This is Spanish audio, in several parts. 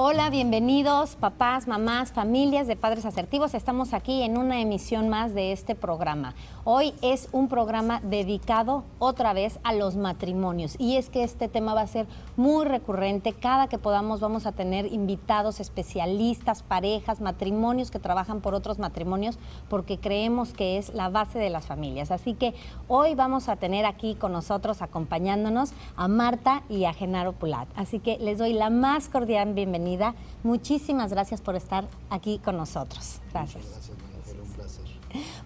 Hola, bienvenidos papás, mamás, familias de Padres Asertivos. Estamos aquí en una emisión más de este programa. Hoy es un programa dedicado otra vez a los matrimonios y es que este tema va a ser muy recurrente. Cada que podamos vamos a tener invitados, especialistas, parejas, matrimonios que trabajan por otros matrimonios porque creemos que es la base de las familias. Así que hoy vamos a tener aquí con nosotros acompañándonos a Marta y a Genaro Pulat. Así que les doy la más cordial bienvenida. Muchísimas gracias por estar aquí con nosotros. Gracias. Muchas gracias, María, un placer.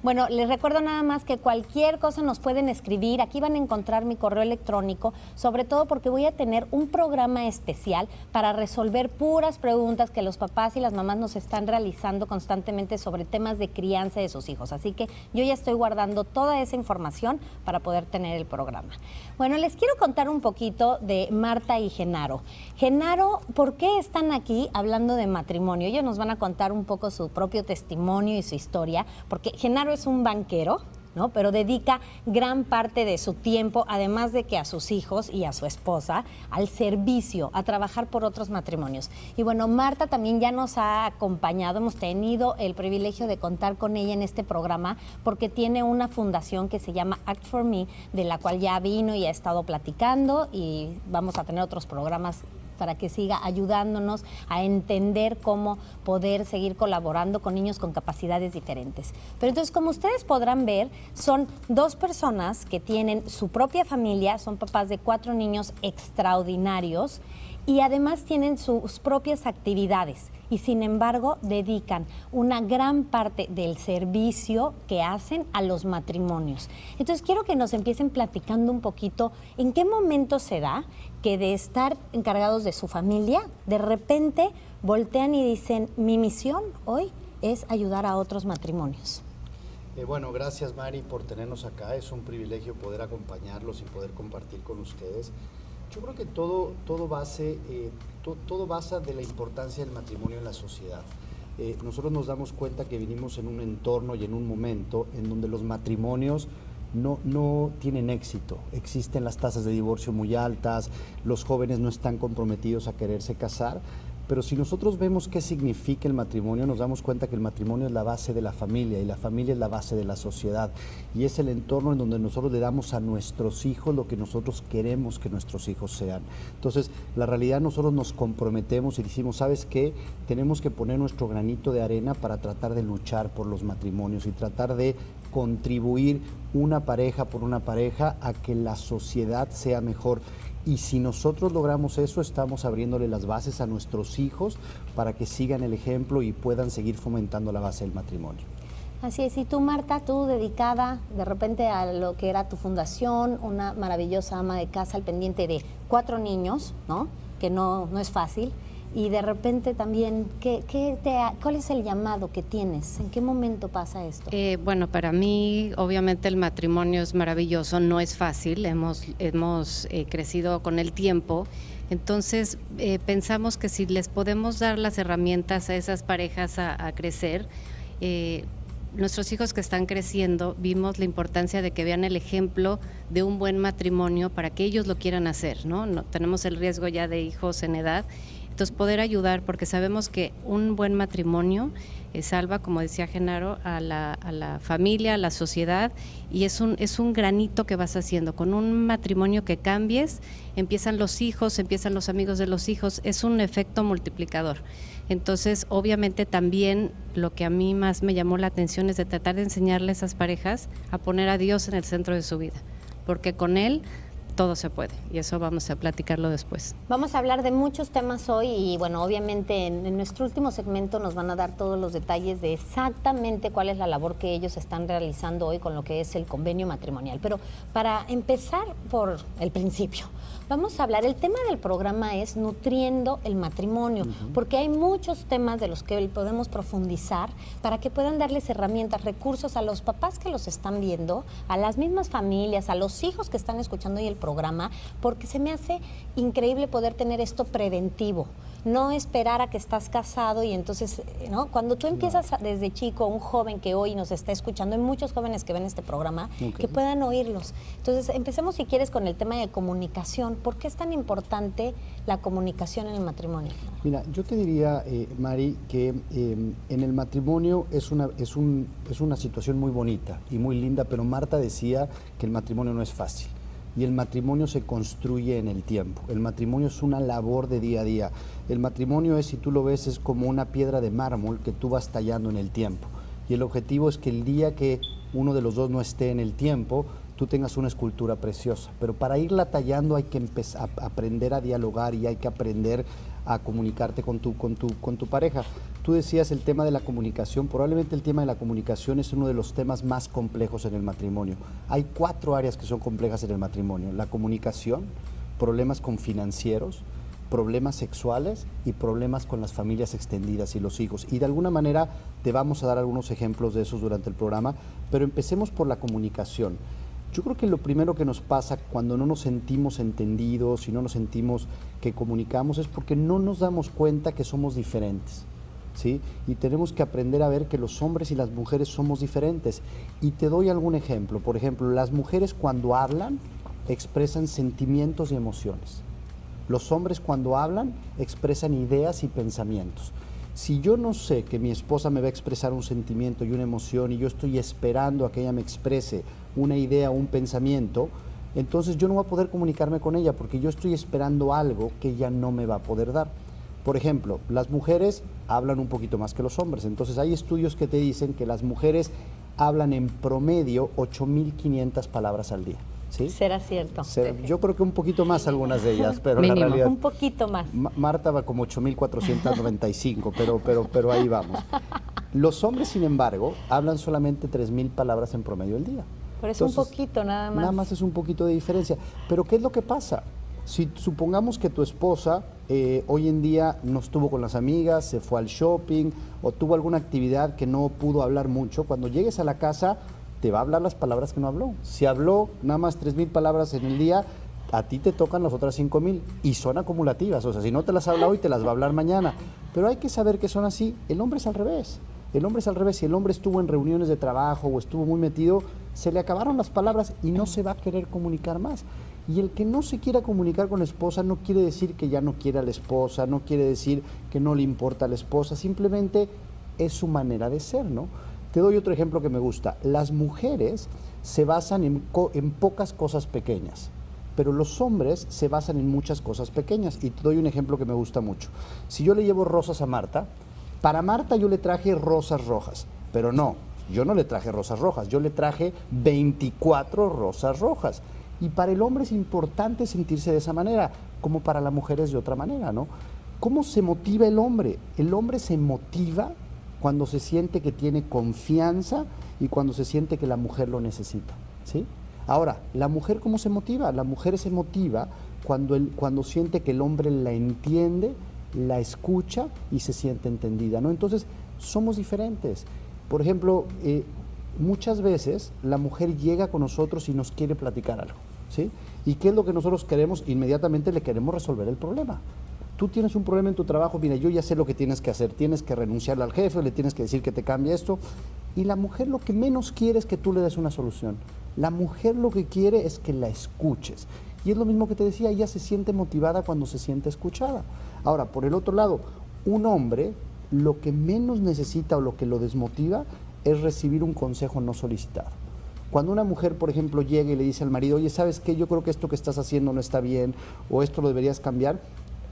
Bueno, les recuerdo nada más que cualquier cosa nos pueden escribir. Aquí van a encontrar mi correo electrónico, sobre todo porque voy a tener un programa especial para resolver puras preguntas que los papás y las mamás nos están realizando constantemente sobre temas de crianza de sus hijos. Así que yo ya estoy guardando toda esa información para poder tener el programa. Bueno, les quiero contar un poquito de Marta y Genaro. Genaro, ¿por qué están aquí hablando de matrimonio? Ellos nos van a contar un poco su propio testimonio y su historia, porque Genaro es un banquero, ¿no? Pero dedica gran parte de su tiempo, además de que a sus hijos y a su esposa, al servicio, a trabajar por otros matrimonios. Y bueno, Marta también ya nos ha acompañado, hemos tenido el privilegio de contar con ella en este programa porque tiene una fundación que se llama Act for Me, de la cual ya vino y ha estado platicando y vamos a tener otros programas para que siga ayudándonos a entender cómo poder seguir colaborando con niños con capacidades diferentes. Pero entonces, como ustedes podrán ver, son dos personas que tienen su propia familia, son papás de 4 niños extraordinarios y además tienen sus propias actividades y sin embargo dedican una gran parte del servicio que hacen a los matrimonios. Entonces quiero que nos empiecen platicando un poquito en qué momento se da que de estar encargados de su familia, de repente voltean y dicen, mi misión hoy es ayudar a otros matrimonios. Bueno, gracias Mari por tenernos acá, es un privilegio poder acompañarlos y poder compartir con ustedes. Yo creo que todo basa de la importancia del matrimonio en la sociedad. Nosotros nos damos cuenta que vivimos en un entorno y en un momento en donde los matrimonios no tienen éxito. Existen las tasas de divorcio muy altas, los jóvenes no están comprometidos a quererse casar, pero si nosotros vemos qué significa el matrimonio, nos damos cuenta que el matrimonio es la base de la familia y la familia es la base de la sociedad y es el entorno en donde nosotros le damos a nuestros hijos lo que nosotros queremos que nuestros hijos sean. Entonces, la realidad nosotros nos comprometemos y decimos, ¿sabes qué? Tenemos que poner nuestro granito de arena para tratar de luchar por los matrimonios y tratar de contribuir una pareja por una pareja a que la sociedad sea mejor. Y si nosotros logramos eso, estamos abriéndole las bases a nuestros hijos para que sigan el ejemplo y puedan seguir fomentando la base del matrimonio. Así es, y tú Marta, tú dedicada de repente a lo que era tu fundación, una maravillosa ama de casa al pendiente de 4 niños, ¿no? Que no es fácil. Y de repente también, ¿cuál es el llamado que tienes? ¿En qué momento pasa esto? Bueno, para mí, obviamente, el matrimonio es maravilloso, no es fácil, hemos crecido con el tiempo. Entonces, pensamos que si les podemos dar las herramientas a esas parejas a crecer, nuestros hijos que están creciendo, vimos la importancia de que vean el ejemplo de un buen matrimonio para que ellos lo quieran hacer, ¿no? Tenemos el riesgo ya de hijos en edad. Entonces, poder ayudar, porque sabemos que un buen matrimonio salva, como decía Genaro, a la familia, a la sociedad, y es un granito que vas haciendo. Con un matrimonio que cambies, empiezan los hijos, empiezan los amigos de los hijos, es un efecto multiplicador. Entonces, obviamente también lo que a mí más me llamó la atención es de tratar de enseñarle a esas parejas a poner a Dios en el centro de su vida, porque con Él todo se puede, y eso vamos a platicarlo después. Vamos a hablar de muchos temas hoy y bueno, obviamente en nuestro último segmento nos van a dar todos los detalles de exactamente cuál es la labor que ellos están realizando hoy con lo que es el convenio matrimonial. Pero para empezar por el principio, vamos a hablar, el tema del programa es nutriendo el matrimonio, porque hay muchos temas de los que podemos profundizar para que puedan darles herramientas, recursos a los papás que los están viendo, a las mismas familias, a los hijos que están escuchando hoy el programa, porque se me hace increíble poder tener esto preventivo. no esperar a que estás casado y entonces, ¿no? Cuando tú empiezas desde chico, un joven que hoy nos está escuchando, hay muchos jóvenes que ven este programa, que puedan oírlos. Entonces, empecemos si quieres con el tema de comunicación. ¿Por qué es tan importante la comunicación en el matrimonio? Mira, yo te diría, Mari, que en el matrimonio es una situación muy bonita y muy linda, pero Marta decía que el matrimonio no es fácil. Y el matrimonio se construye en el tiempo. El matrimonio es una labor de día a día. El matrimonio es, si tú lo ves, es como una piedra de mármol que tú vas tallando en el tiempo. Y el objetivo es que el día que uno de los dos no esté en el tiempo, tú tengas una escultura preciosa. Pero para irla tallando hay que empezar a aprender a dialogar y hay que aprender a comunicarte con tu pareja. Tú decías el tema de la comunicación. Probablemente el tema de la comunicación es uno de los temas más complejos en el matrimonio. Hay 4 áreas que son complejas en el matrimonio: la comunicación, problemas con financieros, problemas sexuales y problemas con las familias extendidas y los hijos. Y de alguna manera te vamos a dar algunos ejemplos de esos durante el programa, pero empecemos por la comunicación. Yo creo que lo primero que nos pasa cuando no nos sentimos entendidos y no nos sentimos que comunicamos es porque no nos damos cuenta que somos diferentes, ¿sí? Y tenemos que aprender a ver que los hombres y las mujeres somos diferentes. Y te doy algún ejemplo. Por ejemplo, las mujeres cuando hablan expresan sentimientos y emociones. Los hombres cuando hablan expresan ideas y pensamientos. Si yo no sé que mi esposa me va a expresar un sentimiento y una emoción y yo estoy esperando a que ella me exprese una idea o un pensamiento, entonces yo no voy a poder comunicarme con ella porque yo estoy esperando algo que ella no me va a poder dar. Por ejemplo, las mujeres hablan un poquito más que los hombres. Entonces hay estudios que te dicen que las mujeres hablan en promedio 8.500 palabras al día. ¿Sí? ¿Será cierto? Yo creo que un poquito más algunas de ellas, pero Mínimo. la realidad... Un poquito más. Marta va como 8.495, pero ahí vamos. Los hombres, sin embargo, hablan solamente 3.000 palabras en promedio al día. Pero es un poquito, nada más. Nada más es un poquito de diferencia. Pero ¿qué es lo que pasa? Si supongamos que tu esposa hoy en día no estuvo con las amigas, se fue al shopping o tuvo alguna actividad que no pudo hablar mucho, cuando llegues a la casa te va a hablar las palabras que no habló. Si habló nada más 3.000 palabras en el día, a ti te tocan las otras 5.000 y son acumulativas. O sea, si no te las habla hoy, te las va a hablar mañana. Pero hay que saber que son así. El hombre es al revés. El hombre es al revés. Si el hombre estuvo en reuniones de trabajo o estuvo muy metido, se le acabaron las palabras y no se va a querer comunicar más. Y el que no se quiera comunicar con la esposa no quiere decir que ya no quiere a la esposa, no quiere decir que no le importa a la esposa, simplemente es su manera de ser, ¿no? Te doy otro ejemplo que me gusta. Las mujeres se basan en pocas cosas pequeñas, pero los hombres se basan en muchas cosas pequeñas. Y te doy un ejemplo que me gusta mucho. Si yo le llevo rosas a Marta, para Marta yo le traje rosas rojas, pero no, yo no le traje rosas rojas, yo le traje 24 rosas rojas. Y para el hombre es importante sentirse de esa manera, como para la mujer es de otra manera, ¿no? ¿Cómo se motiva el hombre? El hombre se motiva cuando se siente que tiene confianza y cuando se siente que la mujer lo necesita, ¿sí? Ahora, ¿la mujer cómo se motiva? La mujer se motiva cuando siente que el hombre la entiende, la escucha y se siente entendida, ¿no? Entonces, somos diferentes. Por ejemplo, muchas veces la mujer llega con nosotros y nos quiere platicar algo, ¿sí? ¿Y qué es lo que nosotros queremos? Inmediatamente le queremos resolver el problema. Tú tienes un problema en tu trabajo, mira, yo ya sé lo que tienes que hacer, tienes que renunciarle al jefe, le tienes que decir que te cambie esto. Y la mujer lo que menos quiere es que tú le des una solución. La mujer lo que quiere es que la escuches. Y es lo mismo que te decía, ella se siente motivada cuando se siente escuchada. Ahora, por el otro lado, un hombre lo que menos necesita o lo que lo desmotiva es recibir un consejo no solicitado. Cuando una mujer, por ejemplo, llega y le dice al marido, oye, ¿sabes qué? Yo creo que esto que estás haciendo no está bien o esto lo deberías cambiar.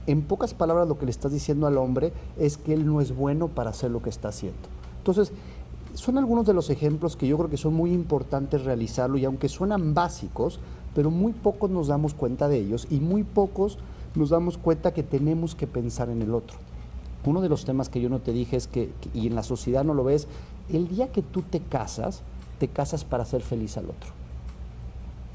En pocas palabras, lo que le estás diciendo al hombre es que él no es bueno para hacer lo que está haciendo. Entonces, son algunos de los ejemplos que yo creo que son muy importantes realizarlo y aunque suenan básicos, pero muy pocos nos damos cuenta de ellos y muy pocos nos damos cuenta que tenemos que pensar en el otro. Uno de los temas que yo no te dije es que, y en la sociedad no lo ves, el día que tú te casas para hacer feliz al otro.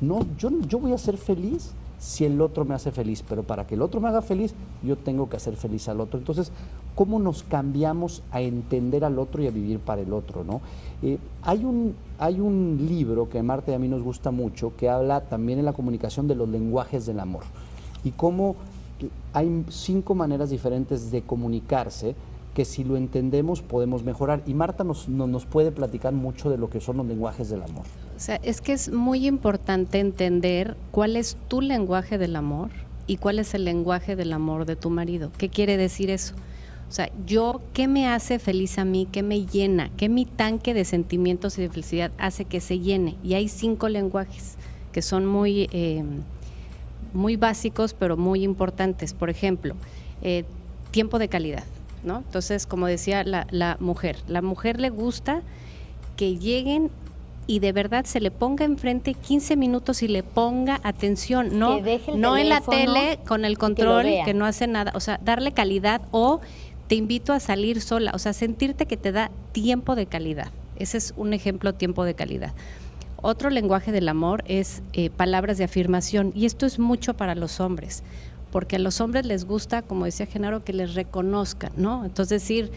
No, yo voy a ser feliz si el otro me hace feliz, pero para que el otro me haga feliz, yo tengo que hacer feliz al otro. Entonces, ¿cómo nos cambiamos a entender al otro y a vivir para el otro, ¿no? Hay un libro que a Marta y a mí nos gusta mucho, que habla también en la comunicación de los lenguajes del amor y cómo hay 5 maneras diferentes de comunicarse que si lo entendemos podemos mejorar. Y Marta nos puede platicar mucho de lo que son los lenguajes del amor. O sea, es que es muy importante entender cuál es tu lenguaje del amor y cuál es el lenguaje del amor de tu marido. ¿Qué quiere decir eso? O sea, ¿qué me hace feliz a mí? ¿Qué me llena? ¿Qué mi tanque de sentimientos y de felicidad hace que se llene? Y hay 5 lenguajes que son muy básicos, pero muy importantes. Por ejemplo, tiempo de calidad, ¿no? Entonces, como decía la mujer le gusta que lleguen y de verdad se le ponga enfrente 15 minutos y le ponga atención, no en la tele con el control que no hace nada, o sea, darle calidad, o te invito a salir sola, o sea, sentirte que te da tiempo de calidad. Ese es un ejemplo, tiempo de calidad. Otro lenguaje del amor es palabras de afirmación, y esto es mucho para los hombres, porque a los hombres les gusta, como decía Genaro, que les reconozcan, ¿no? Entonces decir,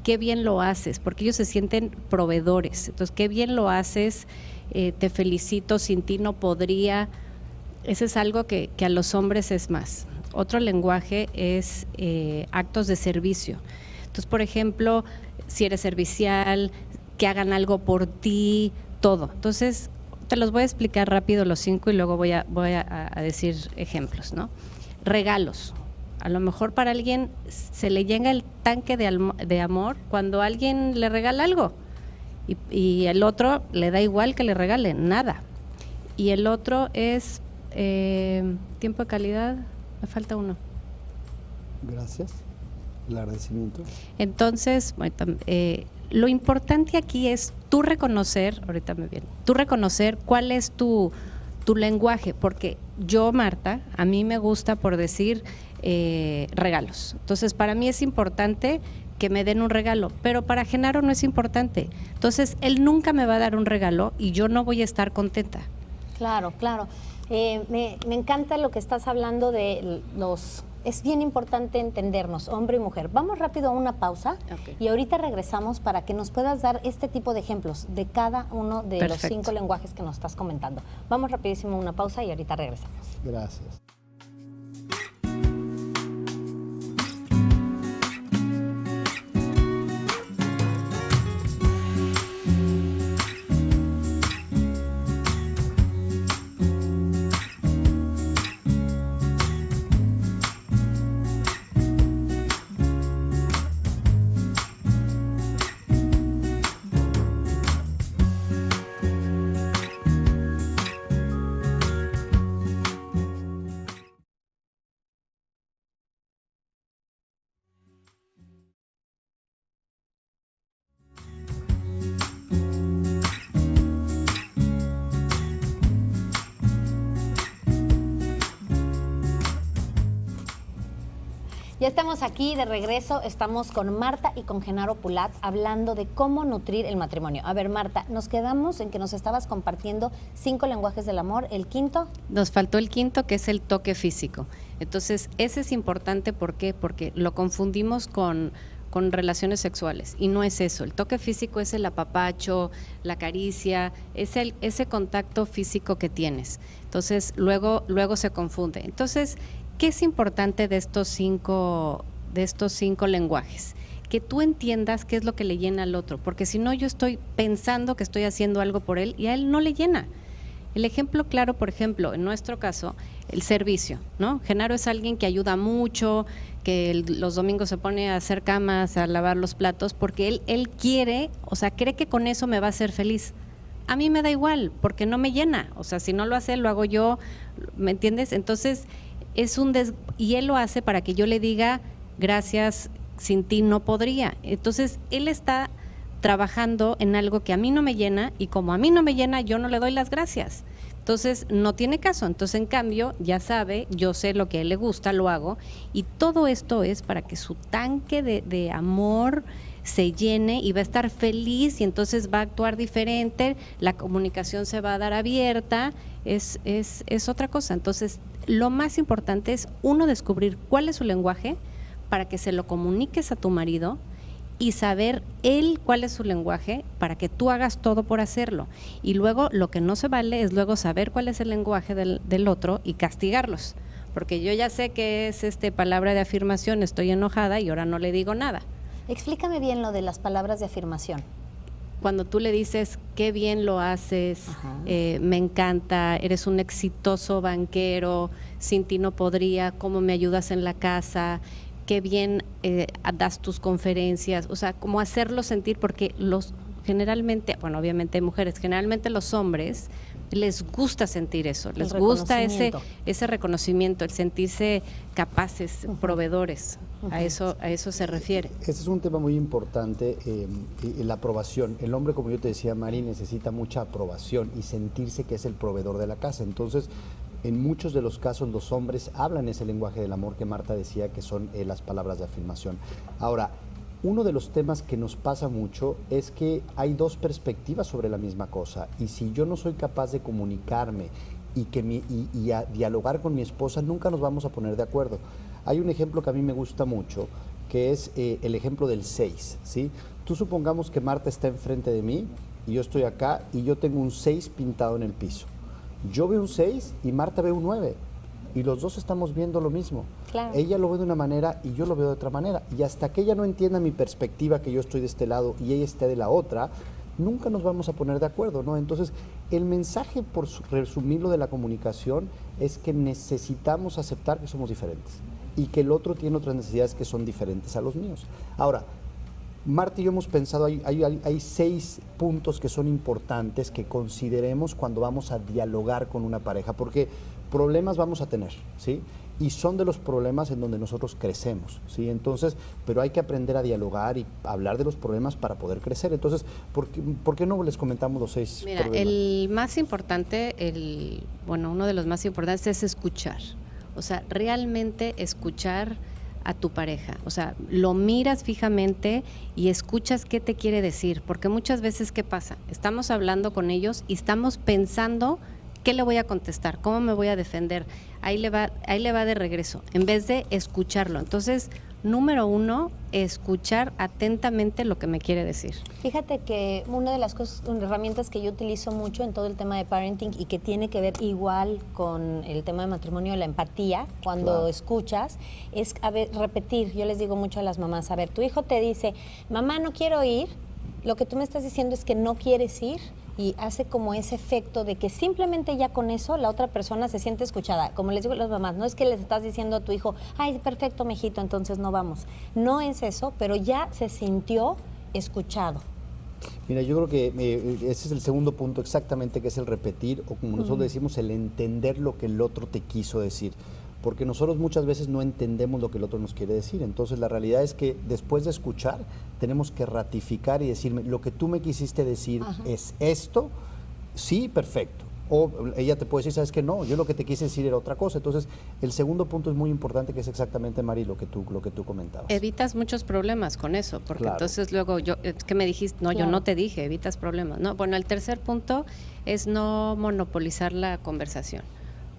qué bien lo haces, porque ellos se sienten proveedores. Entonces, qué bien lo haces, te felicito, sin ti no podría. Ese es algo que a los hombres es más. Otro lenguaje es actos de servicio. Entonces, por ejemplo, si eres servicial, que hagan algo por ti, todo. Entonces, te los voy a explicar rápido los 5 y luego voy a decir ejemplos, ¿no? Regalos. A lo mejor para alguien se le llena el tanque de amor cuando alguien le regala algo y el otro le da igual que le regalen, nada. Y el otro es tiempo de calidad, me falta uno. Gracias, el agradecimiento. Entonces, lo importante aquí es tú reconocer cuál es tu lenguaje, porque yo, Marta, a mí me gusta, por decir, regalos. Entonces, para mí es importante que me den un regalo, pero para Genaro no es importante. Entonces, él nunca me va a dar un regalo y yo no voy a estar contenta. Claro. Me encanta lo que estás hablando de es bien importante entendernos, hombre y mujer. Vamos rápido a una pausa, okay, y ahorita regresamos para que nos puedas dar este tipo de ejemplos de cada uno de los 5 lenguajes que nos estás comentando. Vamos rapidísimo a una pausa y ahorita regresamos. Gracias. Ya estamos aquí de regreso, estamos con Marta y con Genaro Pulat hablando de cómo nutrir el matrimonio. A ver, Marta, nos quedamos en que nos estabas compartiendo 5 lenguajes del amor. ¿El quinto? Nos faltó el quinto, que es el toque físico. Entonces, ese es importante, ¿por qué? Porque lo confundimos con relaciones sexuales, y no es eso. El toque físico es el apapacho, la caricia, es ese contacto físico que tienes. Entonces, luego se confunde. Entonces, ¿qué es importante de estos 5 lenguajes? Que tú entiendas qué es lo que le llena al otro, porque si no, yo estoy pensando que estoy haciendo algo por él y a él no le llena. El ejemplo claro, por ejemplo, en nuestro caso, el servicio, ¿no? Genaro es alguien que ayuda mucho, que los domingos se pone a hacer camas, a lavar los platos, porque él quiere, o sea, cree que con eso me va a hacer feliz. A mí me da igual, porque no me llena. O sea, si no lo hace, lo hago yo, ¿me entiendes? Entonces, y él lo hace para que yo le diga, gracias, sin ti no podría. Entonces, él está trabajando en algo que a mí no me llena, y como a mí no me llena, yo no le doy las gracias. Entonces, no tiene caso. Entonces, en cambio, ya sabe, yo sé lo que a él le gusta, lo hago, y todo esto es para que su tanque de amor se llene y va a estar feliz, y entonces va a actuar diferente, la comunicación se va a dar abierta, es otra cosa. Entonces, lo más importante es, uno, descubrir cuál es su lenguaje para que se lo comuniques a tu marido, y saber él cuál es su lenguaje para que tú hagas todo por hacerlo. Y luego, lo que no se vale es luego saber cuál es el lenguaje del otro y castigarlos, porque yo ya sé que es palabra de afirmación, estoy enojada y ahora no le digo nada. Explícame bien lo de las palabras de afirmación. Cuando tú le dices, qué bien lo haces, me encanta, eres un exitoso banquero, sin ti no podría, cómo me ayudas en la casa, qué bien das tus conferencias, o sea, como hacerlo sentir, porque generalmente, bueno, obviamente hay mujeres, generalmente los hombres les gusta sentir eso, les gusta ese reconocimiento, el sentirse capaces, proveedores. A eso se refiere. Ese es un tema muy importante, la aprobación. El hombre, como yo te decía, Mari, necesita mucha aprobación y sentirse que es el proveedor de la casa. Entonces, en muchos de los casos, los hombres hablan ese lenguaje del amor que Marta decía, que son las palabras de afirmación. Ahora, uno de los temas que nos pasa mucho es que hay dos perspectivas sobre la misma cosa, y si yo no soy capaz de comunicarme y a dialogar con mi esposa, nunca nos vamos a poner de acuerdo. Hay un ejemplo que a mí me gusta mucho, que es el ejemplo del 6, ¿sí? Tú supongamos que Marta está enfrente de mí y yo estoy acá y yo tengo un 6 pintado en el piso. Yo veo un 6 y Marta ve un 9. Y los dos estamos viendo lo mismo. Claro. Ella lo ve de una manera y yo lo veo de otra manera. Y hasta que ella no entienda mi perspectiva, que yo estoy de este lado y ella esté de la otra, nunca nos vamos a poner de acuerdo, ¿no? Entonces, el mensaje, por resumirlo, de la comunicación es que necesitamos aceptar que somos diferentes y que el otro tiene otras necesidades que son diferentes a los míos. Ahora, Marta y yo hemos pensado, hay 6 puntos que son importantes que consideremos cuando vamos a dialogar con una pareja, porque problemas vamos a tener, ¿sí? Y son de los problemas en donde nosotros crecemos, ¿sí? Entonces, pero hay que aprender a dialogar y hablar de los problemas para poder crecer. Entonces, ¿por qué no les comentamos los 6 Mira, problemas? el más importante, uno de los más importantes es escuchar. O sea, realmente escuchar a tu pareja, o sea, lo miras fijamente y escuchas qué te quiere decir, porque muchas veces, ¿qué pasa? Estamos hablando con ellos y estamos pensando qué le voy a contestar, cómo me voy a defender, ahí le va de regreso, en vez de escucharlo. Entonces, número 1, escuchar atentamente lo que me quiere decir. Fíjate que una de las herramientas que yo utilizo mucho en todo el tema de parenting y que tiene que ver igual con el tema de matrimonio, la empatía, cuando escuchas, es repetir. Yo les digo mucho a las mamás, a ver, tu hijo te dice, mamá, no quiero ir, lo que tú me estás diciendo es que no quieres ir, y hace como ese efecto de que simplemente ya con eso la otra persona se siente escuchada. Como les digo a las mamás, no es que les estás diciendo a tu hijo, ay, perfecto, mijito, entonces no vamos. No es eso, pero ya se sintió escuchado. Mira, yo creo que ese es el segundo punto exactamente, que es el repetir, o como nosotros decimos, el entender lo que el otro te quiso decir. Porque nosotros muchas veces no entendemos lo que el otro nos quiere decir. Entonces, la realidad es que después de escuchar, tenemos que ratificar y decirme, lo que tú me quisiste decir es esto, sí, perfecto. O ella te puede decir, ¿sabes qué? No, yo lo que te quise decir era otra cosa. Entonces, el segundo punto es muy importante, que es exactamente, Mari, lo que tú comentabas. Evitas muchos problemas con eso, porque entonces luego, ¿qué me dijiste? No, yo no te dije, evitas problemas. No, bueno, el tercer punto es no monopolizar la conversación,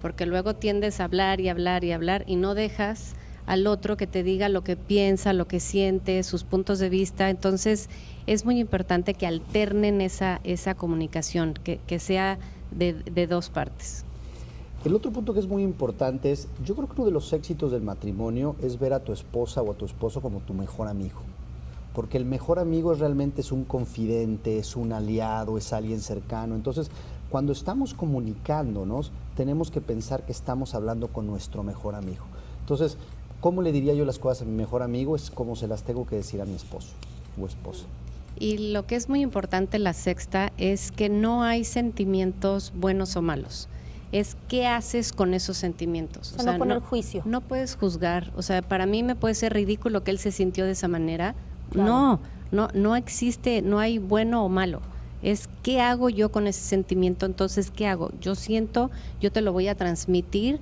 porque luego tiendes a hablar y hablar y hablar y no dejas al otro que te diga lo que piensa, lo que siente, sus puntos de vista. Entonces, es muy importante que alternen esa comunicación, que sea de dos partes. El otro punto que es muy importante es, yo creo que uno de los éxitos del matrimonio es ver a tu esposa o a tu esposo como tu mejor amigo. Porque el mejor amigo realmente es un confidente, es un aliado, es alguien cercano. Entonces, cuando estamos comunicándonos, tenemos que pensar que estamos hablando con nuestro mejor amigo. Entonces, ¿cómo le diría yo las cosas a mi mejor amigo? Es como se las tengo que decir a mi esposo o esposa. Y lo que es muy importante, la sexta, es que no hay sentimientos buenos o malos. Es qué haces con esos sentimientos. O sea, no poner juicio. No puedes juzgar. O sea, para mí me puede ser ridículo que él se sintió de esa manera. Claro. No existe, no hay bueno o malo. Es qué hago yo con ese sentimiento. Entonces, ¿qué hago? Yo siento, yo te lo voy a transmitir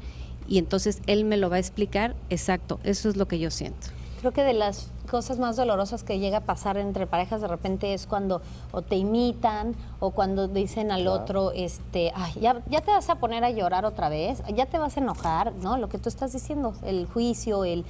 y entonces él me lo va a explicar. Exacto, eso es lo que yo siento. Creo que de las cosas más dolorosas que llega a pasar entre parejas de repente es cuando o te imitan o cuando dicen al otro, ay, ya te vas a poner a llorar otra vez, ya te vas a enojar, ¿no? Lo que tú estás diciendo, el juicio, el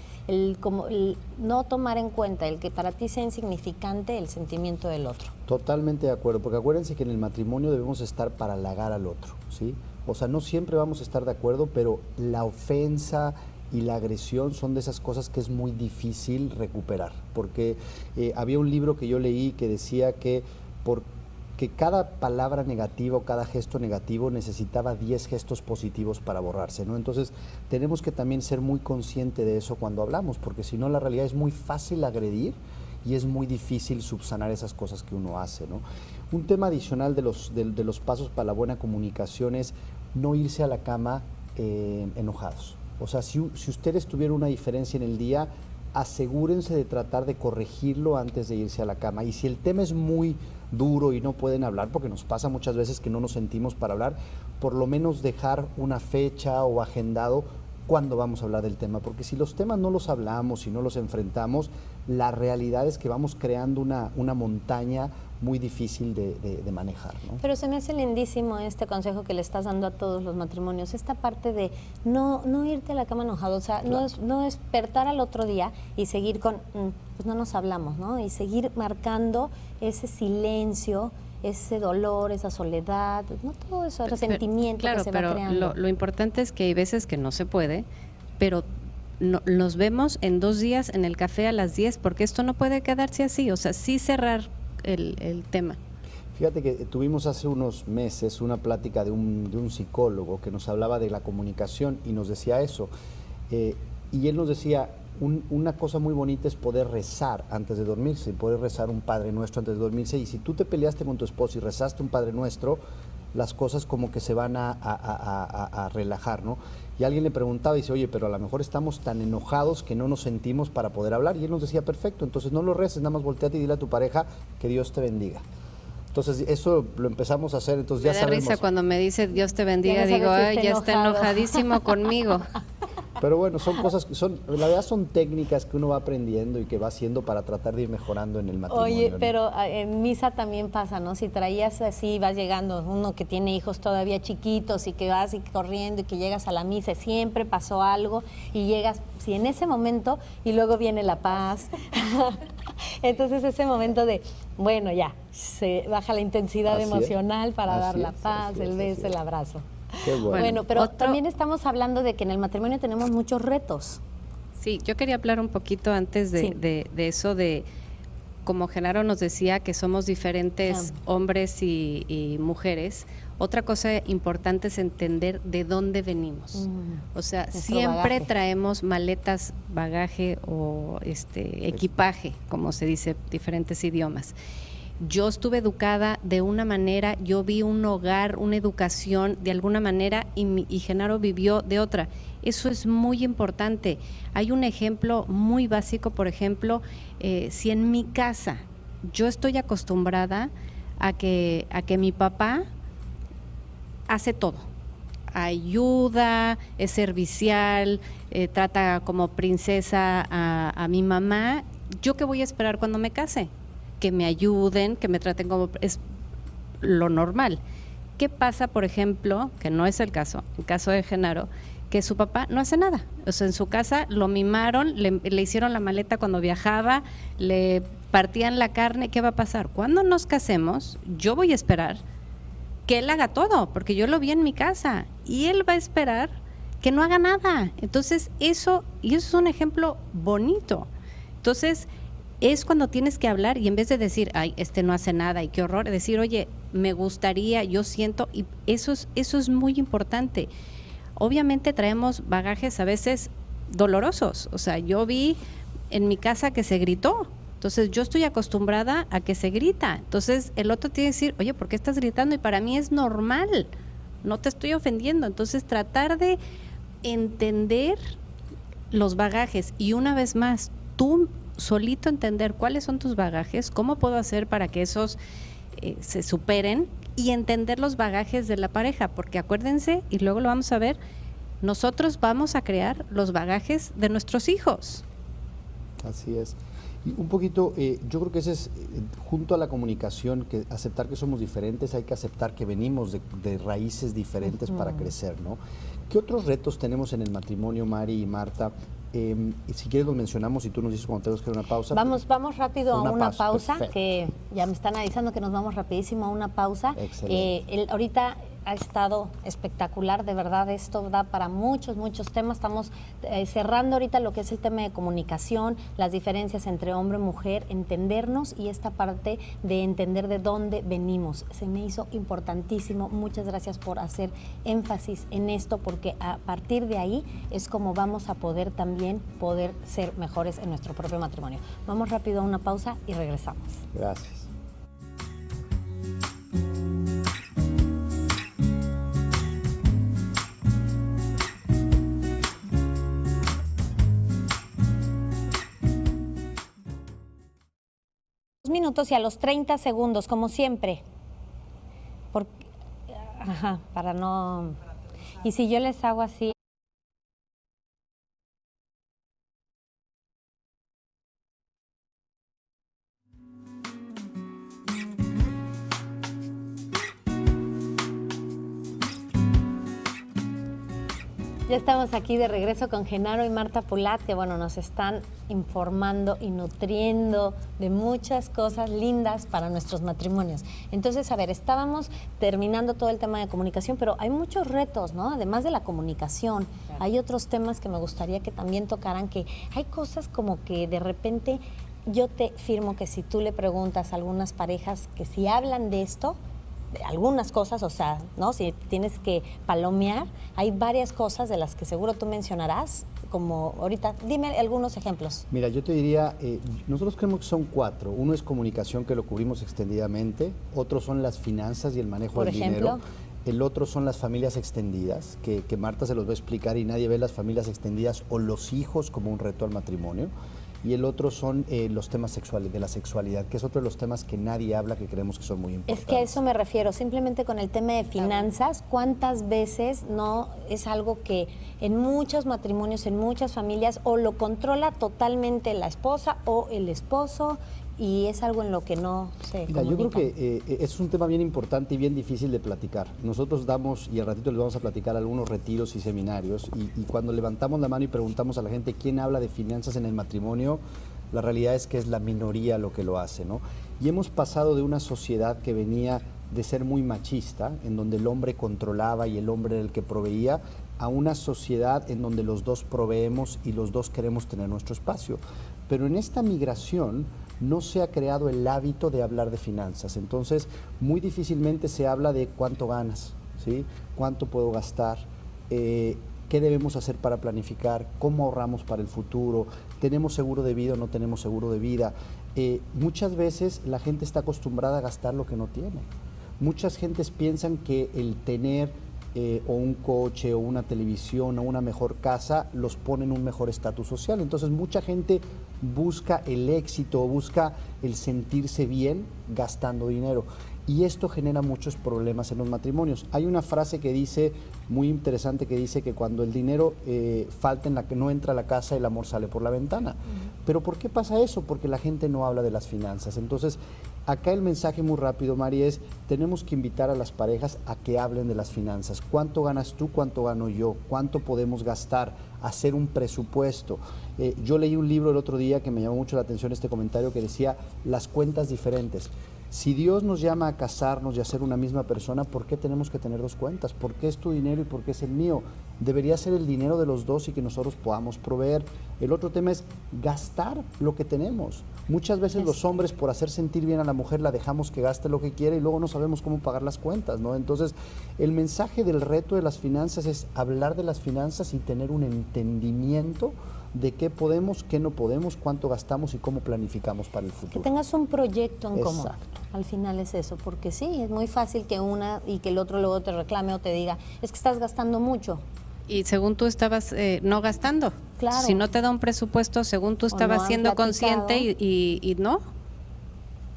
no tomar en cuenta, el que para ti sea insignificante el sentimiento del otro. Totalmente de acuerdo, porque acuérdense que en el matrimonio debemos estar para halagar al otro, ¿sí? O sea, no siempre vamos a estar de acuerdo, pero la ofensa y la agresión son de esas cosas que es muy difícil recuperar, porque había un libro que yo leí que decía que cada palabra negativa o cada gesto negativo necesitaba 10 gestos positivos para borrarse, ¿no? Entonces tenemos que también ser muy consciente de eso cuando hablamos, porque si no la realidad es muy fácil agredir y es muy difícil subsanar esas cosas que uno hace, ¿no? Un tema adicional de los pasos para la buena comunicación es no irse a la cama enojados. O sea, si ustedes tuvieron una diferencia en el día, asegúrense de tratar de corregirlo antes de irse a la cama. Y si el tema es muy duro y no pueden hablar, porque nos pasa muchas veces que no nos sentimos para hablar, por lo menos dejar una fecha o agendado cuándo vamos a hablar del tema, porque si los temas no los hablamos y no los enfrentamos, la realidad es que vamos creando una montaña muy difícil de manejar, ¿no? Pero se me hace lindísimo este consejo que le estás dando a todos los matrimonios, esta parte de no irte a la cama enojado, o sea, claro, no despertar al otro día y seguir con, pues no nos hablamos, ¿no? Y seguir marcando ese silencio, ese dolor, esa soledad, no todo eso, el resentimiento que se va creando. Lo importante es que hay veces que no se puede, pero nos vemos en 2 días en el café a las 10, porque esto no puede quedarse así, o sea, sí cerrar el tema. Fíjate que tuvimos hace unos meses una plática de un psicólogo que nos hablaba de la comunicación y nos decía eso, y él nos decía, una cosa muy bonita es poder rezar antes de dormirse, poder rezar un Padre Nuestro antes de dormirse, y si tú te peleaste con tu esposo y rezaste un Padre Nuestro, las cosas como que se van a relajar, ¿no? Y alguien le preguntaba y dice, oye, pero a lo mejor estamos tan enojados que no nos sentimos para poder hablar, y él nos decía, perfecto, entonces no lo reces, nada más volteate y dile a tu pareja que Dios te bendiga. Entonces eso lo empezamos a hacer, entonces ya sabemos. Me da risa cuando me dice Dios te bendiga, digo, ay, ya está enojadísimo conmigo. Pero bueno, son cosas que la verdad son técnicas que uno va aprendiendo y que va haciendo para tratar de ir mejorando en el matrimonio. Oye, ¿no? pero en misa también pasa, ¿no? Si traías así, vas llegando, uno que tiene hijos todavía chiquitos y que vas y corriendo y que llegas a la misa, siempre pasó algo y llegas, sí, en ese momento y luego viene la paz. Entonces ese momento de, bueno, ya, se baja la intensidad emocional para dar la paz, el beso, el abrazo. Qué bueno, pero también estamos hablando de que en el matrimonio tenemos muchos retos. Sí, yo quería hablar un poquito antes de eso, de como Genaro nos decía que somos diferentes hombres y mujeres. Otra cosa importante es entender de dónde venimos. O sea, siempre traemos maletas, bagaje o equipaje, como se dice, diferentes idiomas. Yo estuve educada de una manera, yo vi un hogar, una educación de alguna manera y Genaro vivió de otra. Eso es muy importante. Hay un ejemplo muy básico, por ejemplo, si en mi casa yo estoy acostumbrada a que mi papá hace todo, ayuda, es servicial, trata como princesa a mi mamá, ¿yo qué voy a esperar cuando me case? Que me ayuden, que me traten como es lo normal. ¿Qué pasa, por ejemplo, que no es el caso de Genaro, que su papá no hace nada? O sea, en su casa lo mimaron, le hicieron la maleta cuando viajaba, le partían la carne. ¿Qué va a pasar? Cuando nos casemos, yo voy a esperar que él haga todo, porque yo lo vi en mi casa, y él va a esperar que no haga nada. Entonces, eso es un ejemplo bonito. Entonces, es cuando tienes que hablar y en vez de decir, ay, no hace nada y qué horror, decir, oye, me gustaría, yo siento, y eso es muy importante. Obviamente traemos bagajes a veces dolorosos, o sea, yo vi en mi casa que se gritó, entonces yo estoy acostumbrada a que se grita, entonces el otro tiene que decir, oye, ¿por qué estás gritando? Y para mí es normal, no te estoy ofendiendo. Entonces tratar de entender los bagajes y una vez más, tú solito entender cuáles son tus bagajes, cómo puedo hacer para que esos se superen y entender los bagajes de la pareja, porque acuérdense, y luego lo vamos a ver, nosotros vamos a crear los bagajes de nuestros hijos. Así es. Y un poquito, yo creo que ese es, junto a la comunicación, que aceptar que somos diferentes, hay que aceptar que venimos de raíces diferentes para crecer, ¿no? ¿Qué otros retos tenemos en el matrimonio, Mari y Marta? Si quieres los mencionamos y tú nos dices cuando tenemos que ir a una pausa. Vamos rápido a una pausa, perfecto. Que ya me están avisando que nos vamos rapidísimo a una pausa. Excelente. Ahorita ha estado espectacular, de verdad esto da para muchos temas. Estamos cerrando ahorita lo que es el tema de comunicación, las diferencias entre hombre y mujer, entendernos y esta parte de entender de dónde venimos. Se me hizo importantísimo. Muchas gracias por hacer énfasis en esto, porque a partir de ahí es como vamos a poder también ser mejores en nuestro propio matrimonio. Vamos rápido a una pausa y regresamos. Gracias. Minutos y a los 30 segundos, como siempre. Para no... Y si yo les hago así... Ya estamos aquí de regreso con Genaro y Marta Pulat, que bueno, nos están informando y nutriendo de muchas cosas lindas para nuestros matrimonios. Entonces, a ver, estábamos terminando todo el tema de comunicación, pero hay muchos retos, ¿no? Además de la comunicación, claro, hay otros temas que me gustaría que también tocaran, que hay cosas como que de repente yo te firmo que si tú le preguntas a algunas parejas que si hablan de esto, algunas cosas, o sea, ¿no? Si tienes que palomear, hay varias cosas de las que seguro tú mencionarás, como ahorita, dime algunos ejemplos. Mira, yo te diría, nosotros creemos que son 4. Uno es comunicación, que lo cubrimos extendidamente. Otro son las finanzas y el manejo del dinero. El otro son las familias extendidas, que Marta se los va a explicar, y nadie ve las familias extendidas o los hijos como un reto al matrimonio. Y el otro son los temas sexuales, de la sexualidad, que es otro de los temas que nadie habla, que creemos que son muy importantes. Es que a eso me refiero, simplemente con el tema de finanzas, ¿cuántas veces no es algo que en muchos matrimonios, en muchas familias, o lo controla totalmente la esposa o el esposo, y es algo en lo que no se Mira, yo comunican? creo que es un tema bien importante y bien difícil de platicar. Nosotros damos, y al ratito les vamos a platicar, algunos retiros y seminarios, y cuando levantamos la mano y preguntamos a la gente quién habla de finanzas en el matrimonio, la realidad es que es la minoría lo que lo hace, ¿no? Y hemos pasado de una sociedad que venía de ser muy machista, en donde el hombre controlaba y el hombre era el que proveía, a una sociedad en donde los dos proveemos y los dos queremos tener nuestro espacio. Pero en esta migración no se ha creado el hábito de hablar de finanzas. Entonces, muy difícilmente se habla de cuánto ganas, ¿sí? Cuánto puedo gastar, qué debemos hacer para planificar, cómo ahorramos para el futuro, tenemos seguro de vida o no tenemos seguro de vida. Muchas veces la gente está acostumbrada a gastar lo que no tiene. Muchas gentes piensan que el tener o un coche o una televisión o una mejor casa los pone en un mejor estatus social. Entonces mucha gente busca el éxito, busca el sentirse bien gastando dinero, y esto genera muchos problemas en los matrimonios. Hay una frase que dice, muy interesante, que dice que cuando el dinero falta en la que no entra a la casa, el amor sale por la ventana. Pero ¿por qué pasa eso? Porque la gente no habla de las finanzas. Entonces, acá el mensaje muy rápido, Mari, es tenemos que invitar a las parejas a que hablen de las finanzas. ¿Cuánto ganas tú? ¿Cuánto gano yo? ¿Cuánto podemos gastar? Hacer un presupuesto. Yo leí un libro el otro día que me llamó mucho la atención este comentario, que decía las cuentas diferentes. Si Dios nos llama a casarnos y a ser una misma persona, ¿por qué tenemos que tener dos cuentas? ¿Por qué es tu dinero y por qué es el mío? Debería ser el dinero de los dos y que nosotros podamos proveer. El otro tema es gastar lo que tenemos. Muchas veces los hombres, por hacer sentir bien a la mujer, la dejamos que gaste lo que quiere y luego no sabemos cómo pagar las cuentas, ¿no? Entonces, el mensaje del reto de las finanzas es hablar de las finanzas y tener un entendimiento de qué podemos, qué no podemos, cuánto gastamos y cómo planificamos para el futuro. Que tengas un proyecto en común. Exacto. Al final es eso, porque sí, es muy fácil que una y que el otro luego te reclame o te diga, es que estás gastando mucho. Y según tú estabas no gastando. Claro. Si no te da un presupuesto, según tú estabas no siendo platicado. consciente y no.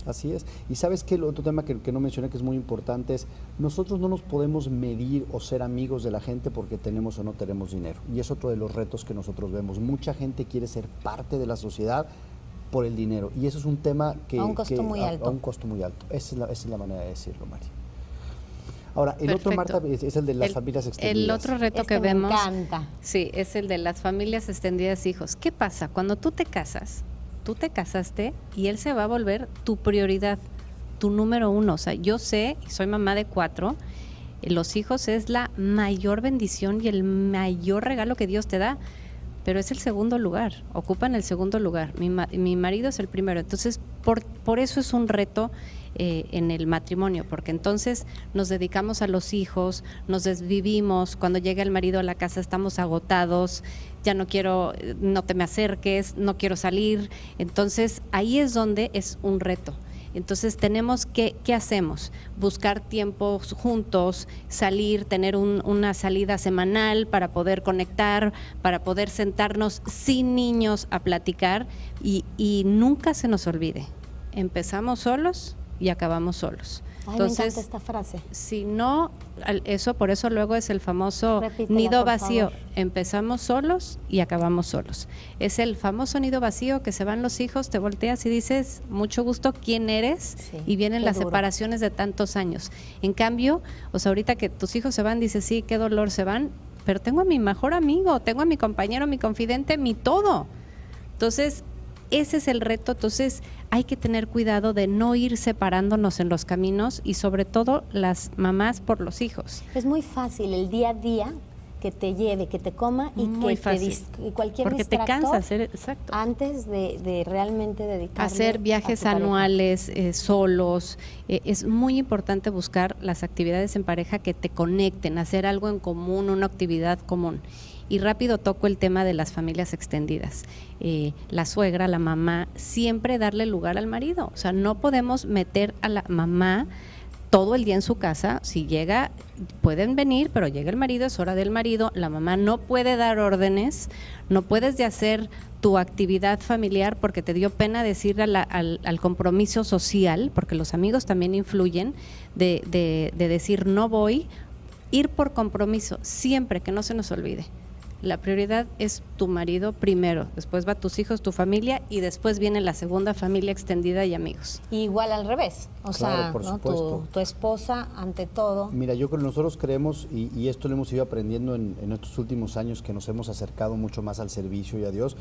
Así es. Y sabes que el otro tema que no mencioné, que es muy importante, es nosotros no nos podemos medir o ser amigos de la gente porque tenemos o no tenemos dinero. Y es otro de los retos que nosotros vemos. Mucha gente quiere ser parte de la sociedad por el dinero. Y eso es un tema que... A un costo muy alto. A un costo muy alto. Esa es la manera de decirlo, Mari. Ahora, el Perfecto. otro, Marta, es el de las familias extendidas. El otro reto que me vemos, encanta. sí, es el de las familias extendidas, hijos. ¿Qué pasa? Cuando tú te casas, tú te casaste y él se va a volver tu prioridad, tu número uno. O sea, yo sé, soy mamá de 4, Los hijos es la mayor bendición y el mayor regalo que Dios te da, pero es el segundo lugar, ocupan el segundo lugar. Mi marido es el primero, entonces por eso es un reto en el matrimonio, porque entonces nos dedicamos a los hijos, nos desvivimos, cuando llega el marido a la casa estamos agotados, ya no quiero, no te me acerques, no quiero salir, entonces ahí es donde es un reto. Entonces tenemos que, ¿qué hacemos? Buscar tiempos juntos, salir, tener una salida semanal para poder conectar, para poder sentarnos sin niños a platicar y nunca se nos olvide, empezamos solos y acabamos solos. Ay, Entonces, me encanta esta frase. Si no, eso por eso luego es el famoso Repítela, nido por vacío. favor. Empezamos solos y acabamos solos. Es el famoso nido vacío que se van los hijos, te volteas y dices, mucho gusto, ¿quién eres? Sí, Y vienen qué las duro. separaciones de tantos años. En cambio, o sea, ahorita que tus hijos se van, dices, sí, qué dolor se van, pero tengo a mi mejor amigo, tengo a mi compañero, mi confidente, mi todo. Entonces, ese es el reto, entonces hay que tener cuidado de no ir separándonos en los caminos y sobre todo las mamás por los hijos. Es muy fácil el día a día que te lleve, que te coma y Muy que fácil. y cualquier Porque te distractor cansas, exacto. antes de realmente dedicarle Hacer a viajes tu pareja. anuales solos, es muy importante buscar las actividades en pareja que te conecten, hacer algo en común, una actividad común. Y rápido toco el tema de las familias extendidas. La suegra, la mamá, siempre darle lugar al marido. O sea, no podemos meter a la mamá todo el día en su casa. Si llega, pueden venir, pero llega el marido, es hora del marido. La mamá no puede dar órdenes, no puedes de hacer tu actividad familiar porque te dio pena decir al compromiso social, porque los amigos también influyen, de decir no voy, ir por compromiso, siempre, que no se nos olvide. La prioridad es tu marido primero, después va tus hijos, tu familia y después viene la segunda familia extendida y amigos. Y igual al revés, o Claro, sea, por ¿no? supuesto. Tu esposa ante todo. Mira, yo creo que nosotros creemos, y esto lo hemos ido aprendiendo en estos últimos años que nos hemos acercado mucho más al servicio y a Dios.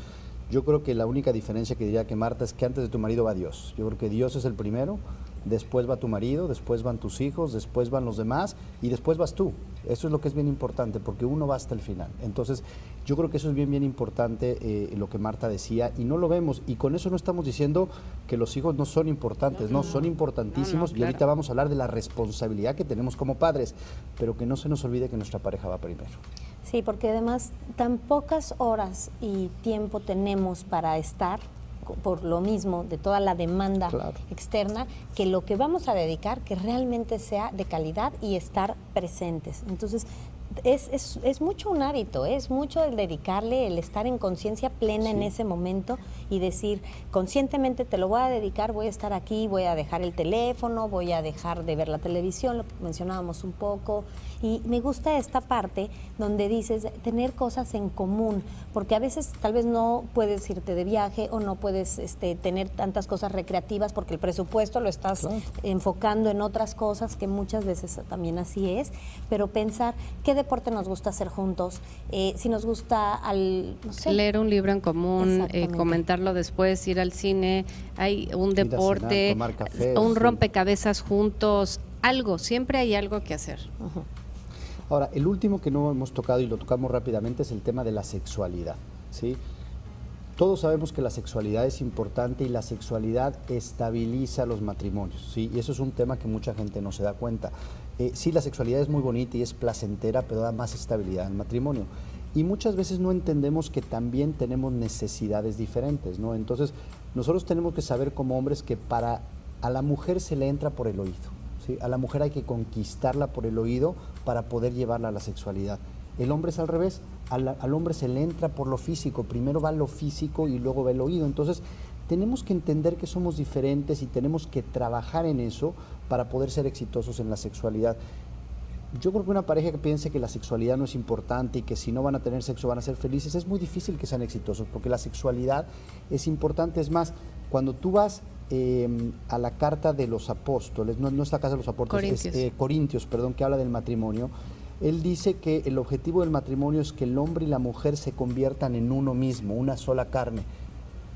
Yo creo que la única diferencia que diría que Marta es que antes de tu marido va Dios. Yo creo que Dios es el primero, después va tu marido, después van tus hijos, después van los demás y después vas tú. Eso es lo que es bien importante porque uno va hasta el final. Entonces, yo creo que eso es bien importante lo que Marta decía y no lo vemos. Y con eso no estamos diciendo que los hijos no son importantes, no, son importantísimos. No, Y ahorita claro. vamos a hablar de la responsabilidad que tenemos como padres, pero que no se nos olvide que nuestra pareja va primero. Sí, porque además tan pocas horas y tiempo tenemos para estar por lo mismo de toda la demanda Claro. externa, que lo que vamos a dedicar que realmente sea de calidad y estar presentes. Entonces, es mucho un hábito, es mucho el dedicarle, el estar en conciencia plena en ese momento y decir, conscientemente te lo voy a dedicar, voy a estar aquí, voy a dejar el teléfono, voy a dejar de ver la televisión, lo que mencionábamos un poco. Y me gusta esta parte donde dices tener cosas en común, porque a veces tal vez no puedes irte de viaje o no puedes tener tantas cosas recreativas porque el presupuesto lo estás Claro. enfocando en otras cosas, que muchas veces también así es, pero pensar qué deporte nos gusta hacer juntos, si nos gusta no sé, Leer un libro en común, Exactamente. comentarlo después, ir al cine, hay un Ir a cenar, deporte, tomar café, un sí. rompecabezas juntos, algo, siempre hay algo que hacer. Ahora, el último que no hemos tocado y lo tocamos rápidamente es el tema de la sexualidad, ¿sí? Todos sabemos que la sexualidad es importante y la sexualidad estabiliza los matrimonios, ¿sí? Y eso es un tema que mucha gente no se da cuenta. Sí, la sexualidad es muy bonita y es placentera, pero da más estabilidad al matrimonio. Y muchas veces no entendemos que también tenemos necesidades diferentes, ¿no? Entonces, nosotros tenemos que saber como hombres que a la mujer se le entra por el oído, ¿sí? A la mujer hay que conquistarla por el oído para poder llevarla a la sexualidad. El hombre es al revés, al hombre se le entra por lo físico, primero va lo físico y luego va el oído. Entonces, tenemos que entender que somos diferentes y tenemos que trabajar en eso para poder ser exitosos en la sexualidad. Yo creo que una pareja que piense que la sexualidad no es importante y que si no van a tener sexo van a ser felices, es muy difícil que sean exitosos, porque la sexualidad es importante. Es más, cuando tú vas a la carta de los apóstoles, no es la carta de los apóstoles, Corintios, que habla del matrimonio, él dice que el objetivo del matrimonio es que el hombre y la mujer se conviertan en uno mismo, una sola carne.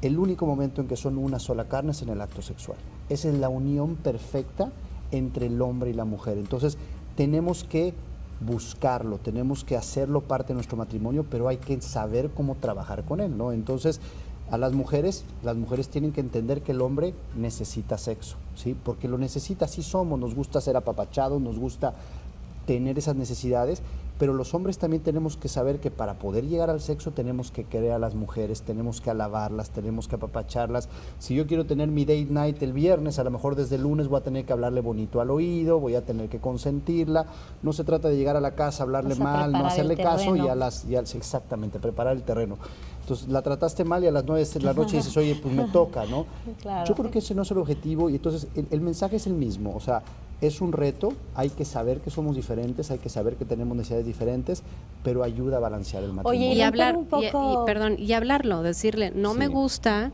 El único momento en que son una sola carne es en el acto sexual. Esa es la unión perfecta entre el hombre y la mujer. Entonces, tenemos que buscarlo, tenemos que hacerlo parte de nuestro matrimonio, pero hay que saber cómo trabajar con él, ¿no? Entonces, a las mujeres tienen que entender que el hombre necesita sexo, ¿sí? Porque lo necesita, así somos, nos gusta ser apapachados, nos gusta tener esas necesidades, pero los hombres también tenemos que saber que para poder llegar al sexo tenemos que querer a las mujeres, tenemos que alabarlas, tenemos que apapacharlas. Si yo quiero tener mi date night el viernes, a lo mejor desde el lunes voy a tener que hablarle bonito al oído, voy a tener que consentirla. No se trata de llegar a la casa, hablarle mal, no hacerle caso exactamente, preparar el terreno. Entonces la trataste mal y a las 9 de la noche dices, oye, pues me toca, ¿no? Claro. Yo creo que ese no es el objetivo y entonces el mensaje es el mismo, o sea, es un reto, hay que saber que somos diferentes, hay que saber que tenemos necesidades diferentes, pero ayuda a balancear el matrimonio. Oye, Y hablar, un poco... y hablarlo, decirle, no Sí. me gusta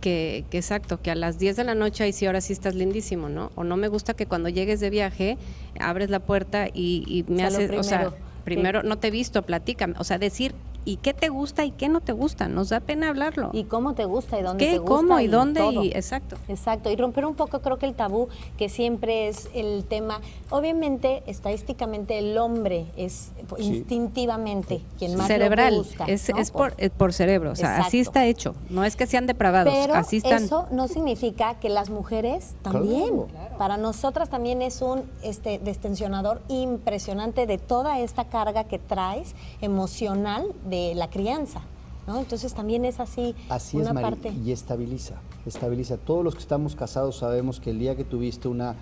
que exacto, que a las 10 de la noche ahí sí, ahora sí estás lindísimo, ¿no? O no me gusta que cuando llegues de viaje abres la puerta y me haces, o sea, primero no te he visto, platícame, o sea, decir y qué te gusta y qué no te gusta, nos da pena hablarlo. Y cómo te gusta y dónde ¿Qué, te gusta. cómo y dónde? todo. Exacto. Exacto, y romper un poco creo que el tabú que siempre es el tema, obviamente estadísticamente el hombre es instintivamente quien más cerebral, lo busca. es ¿no? por cerebro, o sea, Exacto. así está hecho, no es que sean depravados, Pero así están. eso no significa que las mujeres también, para nosotras también es un destensionador impresionante de toda esta carga que traes emocional de la crianza, ¿no? Entonces también es así una una parte. Y estabiliza. Todos los que estamos casados sabemos que el día que tuviste una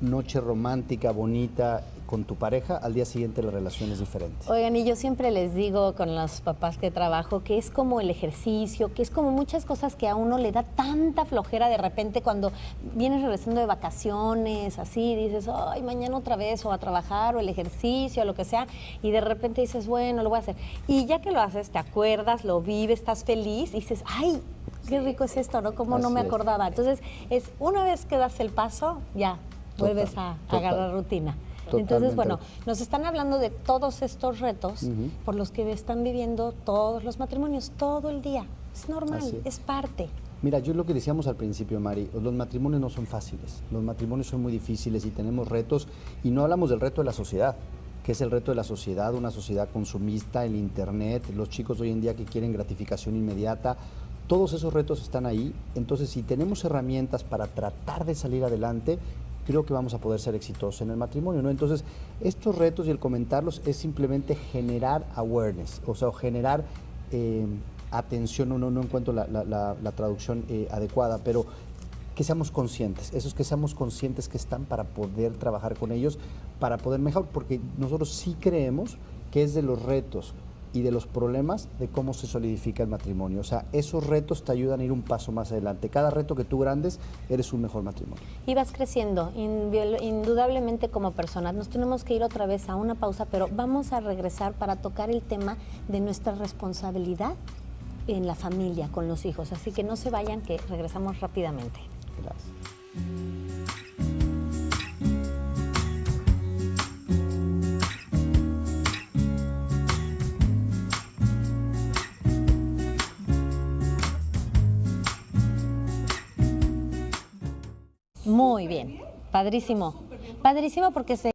noche romántica, bonita con tu pareja, al día siguiente la relación es diferente. Oigan, y yo siempre les digo con los papás que trabajo que es como el ejercicio, que es como muchas cosas que a uno le da tanta flojera de repente cuando vienes regresando de vacaciones, así, dices, ay, mañana otra vez, o a trabajar, o el ejercicio, o lo que sea, y de repente dices, bueno, lo voy a hacer. Y ya que lo haces, te acuerdas, lo vives, estás feliz, y dices, ay, qué rico es esto, ¿no? Como no me acordaba. Entonces, es una vez que das el paso, ya, vuelves a agarrar rutina. Entonces, bueno, nos están hablando de todos estos retos por los que están viviendo todos los matrimonios, todo el día. Es normal, es parte. Mira, yo lo que decíamos al principio, Mari, los matrimonios no son fáciles, los matrimonios son muy difíciles y tenemos retos, y no hablamos del reto de la sociedad, que es el reto de la sociedad, una sociedad consumista, el internet, los chicos hoy en día que quieren gratificación inmediata. Todos esos retos están ahí, entonces si tenemos herramientas para tratar de salir adelante, creo que vamos a poder ser exitosos en el matrimonio, ¿no? Entonces, estos retos y el comentarlos es simplemente generar awareness, o sea, generar atención, no encuentro la traducción adecuada, pero que seamos conscientes, esos que seamos conscientes que están para poder trabajar con ellos, para poder mejorar, porque nosotros sí creemos que es de los retos y de los problemas de cómo se solidifica el matrimonio. O sea, esos retos te ayudan a ir un paso más adelante. Cada reto que tú grandes, eres un mejor matrimonio. Y vas creciendo, indudablemente como personas. Nos tenemos que ir otra vez a una pausa, pero vamos a regresar para tocar el tema de nuestra responsabilidad en la familia, con los hijos. Así que no se vayan, que regresamos rápidamente. Gracias. Muy bien, padrísimo. Padrísimo porque se...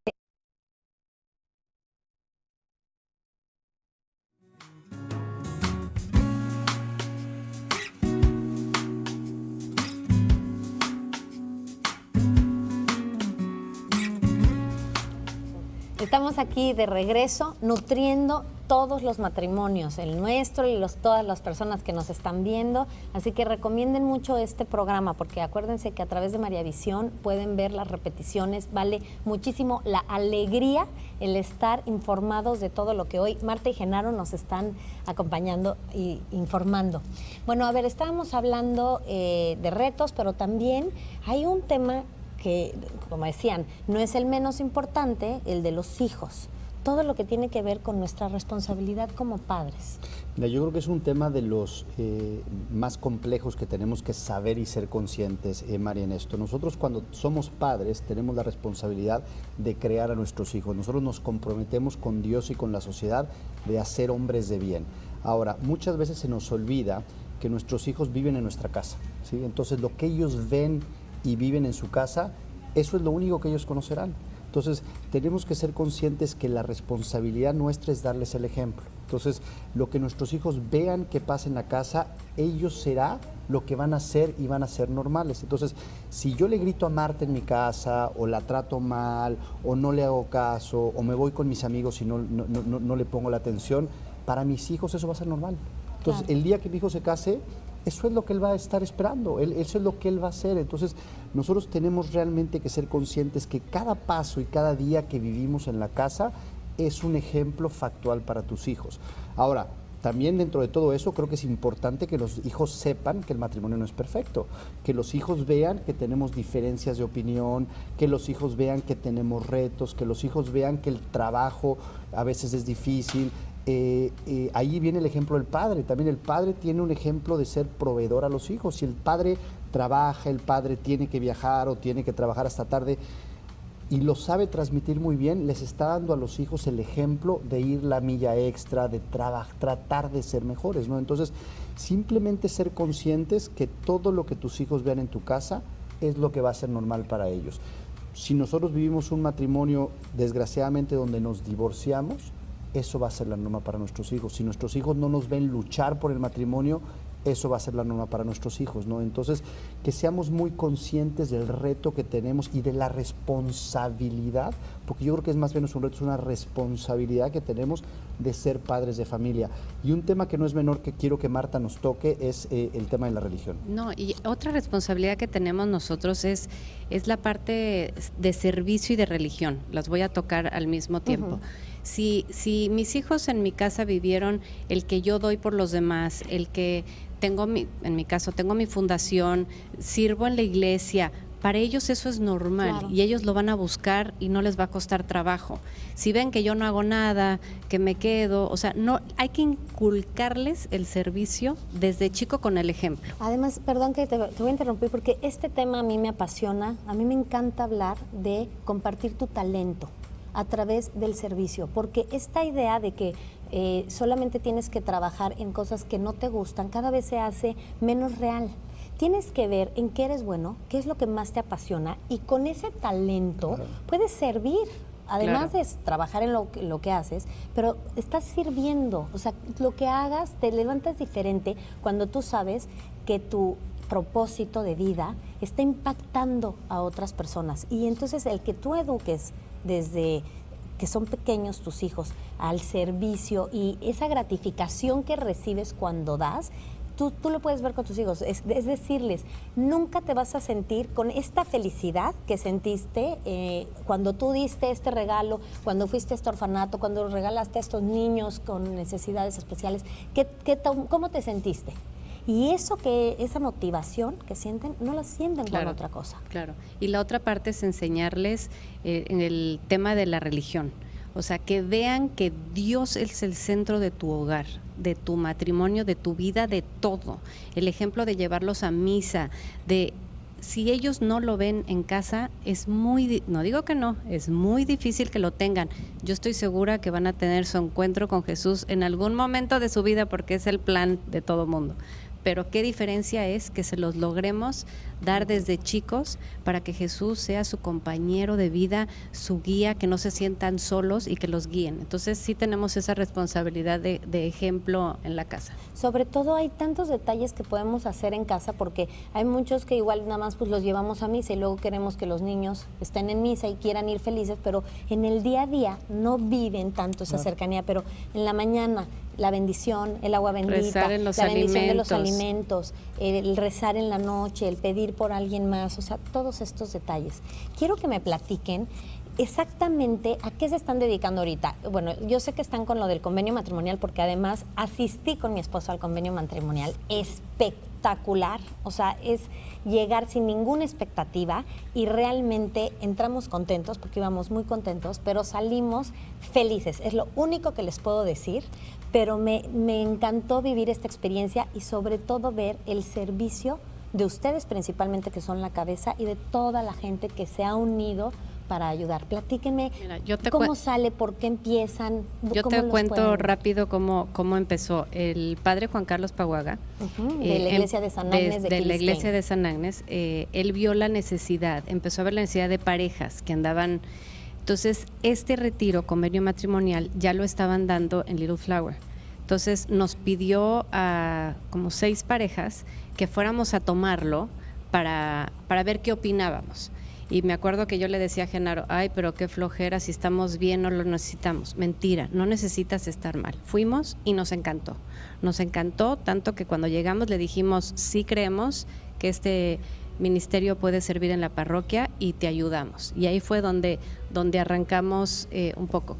Estamos aquí de regreso nutriendo todos los matrimonios, el nuestro y todas las personas que nos están viendo. Así que recomienden mucho este programa porque acuérdense que a través de María Visión pueden ver las repeticiones. Vale muchísimo la alegría, el estar informados de todo lo que hoy Marta y Genaro nos están acompañando e informando. Bueno, a ver, estábamos hablando de retos, pero también hay un tema que, como decían, no es el menos importante, el de los hijos. Todo lo que tiene que ver con nuestra responsabilidad como padres. Mira, yo creo que es un tema de los más complejos que tenemos que saber y ser conscientes, María, en esto. Nosotros cuando somos padres tenemos la responsabilidad de crear a nuestros hijos. Nosotros nos comprometemos con Dios y con la sociedad de hacer hombres de bien. Ahora, muchas veces se nos olvida que nuestros hijos viven en nuestra casa, ¿sí? Entonces, lo que ellos ven y viven en su casa, eso es lo único que ellos conocerán. Entonces, tenemos que ser conscientes que la responsabilidad nuestra es darles el ejemplo. Entonces, lo que nuestros hijos vean que pasa en la casa, ellos será lo que van a hacer y van a ser normales. Entonces, si yo le grito a Marta en mi casa, o la trato mal, o no le hago caso, o me voy con mis amigos y no le pongo la atención, para mis hijos eso va a ser normal. Entonces, el día que mi hijo se case, eso es lo que él va a estar esperando, eso es lo que él va a hacer. Entonces, nosotros tenemos realmente que ser conscientes que cada paso y cada día que vivimos en la casa es un ejemplo factual para tus hijos. Ahora, también dentro de todo eso creo que es importante que los hijos sepan que el matrimonio no es perfecto, que los hijos vean que tenemos diferencias de opinión, que los hijos vean que tenemos retos, que los hijos vean que el trabajo a veces es difícil. Ahí viene el ejemplo del padre. También el padre tiene un ejemplo de ser proveedor a los hijos. Si el padre trabaja, el padre tiene que viajar o tiene que trabajar hasta tarde y lo sabe transmitir muy bien, les está dando a los hijos el ejemplo de ir la milla extra, de tratar de ser mejores, ¿no? Entonces, simplemente ser conscientes que todo lo que tus hijos vean en tu casa es lo que va a ser normal para ellos. Si nosotros vivimos un matrimonio, desgraciadamente, donde nos divorciamos, eso va a ser la norma para nuestros hijos. Si nuestros hijos no nos ven luchar por el matrimonio, eso va a ser la norma para nuestros hijos, ¿no? Entonces, que seamos muy conscientes del reto que tenemos y de la responsabilidad, porque yo creo que es más bien un reto, es una responsabilidad que tenemos de ser padres de familia. Y un tema que no es menor que quiero que Marta nos toque es el tema de la religión. No, y otra responsabilidad que tenemos nosotros es la parte de servicio y de religión. Las voy a tocar al mismo tiempo. Si mis hijos en mi casa vivieron el que yo doy por los demás, el que en mi caso tengo mi fundación, sirvo en la iglesia, para ellos eso es normal, claro, y ellos lo van a buscar y no les va a costar trabajo. Si ven que yo no hago nada, que me quedo, o sea, no, hay que inculcarles el servicio desde chico con el ejemplo. Además, perdón que te voy a interrumpir porque este tema a mí me apasiona, a mí me encanta hablar de compartir tu talento a través del servicio, porque esta idea de que solamente tienes que trabajar en cosas que no te gustan cada vez se hace menos real. Tienes que ver en qué eres bueno, qué es lo que más te apasiona y con ese talento puedes servir, además de trabajar en lo que haces, pero estás sirviendo, o sea, lo que hagas te levantas diferente cuando tú sabes que tu propósito de vida está impactando a otras personas y entonces el que tú eduques desde que son pequeños tus hijos al servicio y esa gratificación que recibes cuando das, tú lo puedes ver con tus hijos, es decirles, nunca te vas a sentir con esta felicidad que sentiste cuando tú diste este regalo, cuando fuiste a este orfanato, cuando regalaste a estos niños con necesidades especiales, ¿cómo te sentiste? Y esa motivación que sienten, no la sienten con otra cosa. Claro, y la otra parte es enseñarles en el tema de la religión. O sea, que vean que Dios es el centro de tu hogar, de tu matrimonio, de tu vida, de todo. El ejemplo de llevarlos a misa, si ellos no lo ven en casa, no digo que no, es muy difícil que lo tengan. Yo estoy segura que van a tener su encuentro con Jesús en algún momento de su vida porque es el plan de todo mundo. Pero qué diferencia es que se los logremos dar desde chicos para que Jesús sea su compañero de vida, su guía, que no se sientan solos y que los guíen. Entonces sí tenemos esa responsabilidad de ejemplo en la casa. Sobre todo hay tantos detalles que podemos hacer en casa porque hay muchos que igual nada más pues los llevamos a misa y luego queremos que los niños estén en misa y quieran ir felices, pero en el día a día no viven tanto esa cercanía, pero en la mañana la bendición, el agua bendita, la bendición de los alimentos, el rezar en la noche, el pedir por alguien más, o sea, todos estos detalles. Quiero que me platiquen exactamente a qué se están dedicando ahorita. Bueno, yo sé que están con lo del convenio matrimonial porque además asistí con mi esposo al convenio matrimonial, espectacular, o sea, es llegar sin ninguna expectativa y realmente entramos contentos porque íbamos muy contentos, pero salimos felices, es lo único que les puedo decir, pero me encantó vivir esta experiencia y sobre todo ver el servicio de ustedes principalmente que son la cabeza y de toda la gente que se ha unido para ayudar. Platíquenme. Mira, cómo sale, por qué empiezan. Yo te cuento rápido cómo empezó. El padre Juan Carlos Paguaga, de la iglesia de San Agnes de la iglesia de San Agnes, él vio la necesidad, empezó a ver la necesidad de parejas que andaban Entonces, este retiro, convenio matrimonial, ya lo estaban dando en Little Flower. Entonces, nos pidió a como 6 parejas que fuéramos a tomarlo para ver qué opinábamos. Y me acuerdo que yo le decía a Genaro, ay, pero qué flojera, si estamos bien no lo necesitamos. Mentira, no necesitas estar mal. Fuimos y nos encantó. Nos encantó tanto que cuando llegamos le dijimos, sí creemos que este ministerio puede servir en la parroquia y te ayudamos. Y ahí fue donde arrancamos un poco.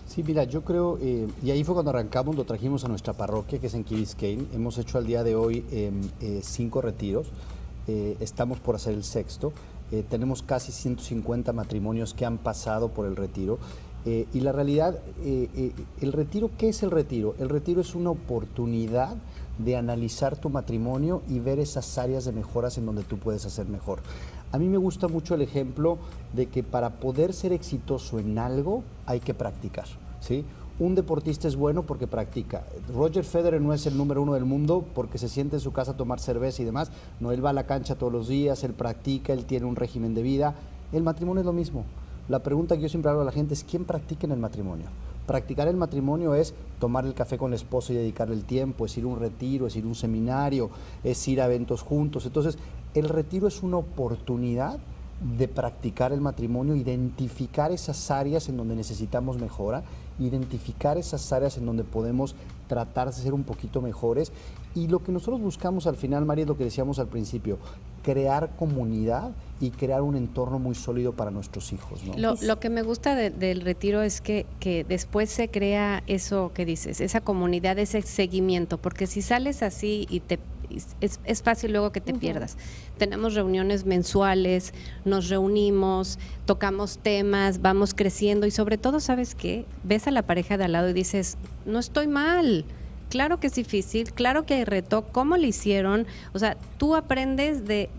Sí, mira, yo creo, y ahí fue cuando arrancamos, lo trajimos a nuestra parroquia, que es en Key Biscayne. Hemos hecho al día de hoy 5 retiros, estamos por hacer el 6º. Tenemos casi 150 matrimonios que han pasado por el retiro. Y la realidad, el retiro, ¿qué es el retiro? El retiro es una oportunidad de analizar tu matrimonio y ver esas áreas de mejoras en donde tú puedes hacer mejor. A mí me gusta mucho el ejemplo de que para poder ser exitoso en algo hay que practicar, ¿sí? Un deportista es bueno porque practica. Roger Federer no es el número 1 del mundo porque se siente en su casa a tomar cerveza y demás. No, él va a la cancha todos los días, él practica, él tiene un régimen de vida. El matrimonio es lo mismo. La pregunta que yo siempre hago a la gente es ¿quién practica en el matrimonio? Practicar el matrimonio es tomar el café con la esposa y dedicarle el tiempo, es ir a un retiro, es ir a un seminario, es ir a eventos juntos. Entonces, el retiro es una oportunidad de practicar el matrimonio, identificar esas áreas en donde necesitamos mejora, identificar esas áreas en donde podemos tratar de ser un poquito mejores. Y lo que nosotros buscamos al final, María, es lo que decíamos al principio, crear comunidad y crear un entorno muy sólido para nuestros hijos, ¿no? Lo que me gusta del retiro es que después se crea eso que dices, esa comunidad, ese seguimiento, porque si sales así y es fácil luego que te pierdas. Tenemos reuniones mensuales, nos reunimos, tocamos temas, vamos creciendo y sobre todo, ¿sabes qué? Ves a la pareja de al lado y dices, no estoy mal. Claro que es difícil, claro que hay reto, ¿cómo le hicieron? O sea, tú aprendes de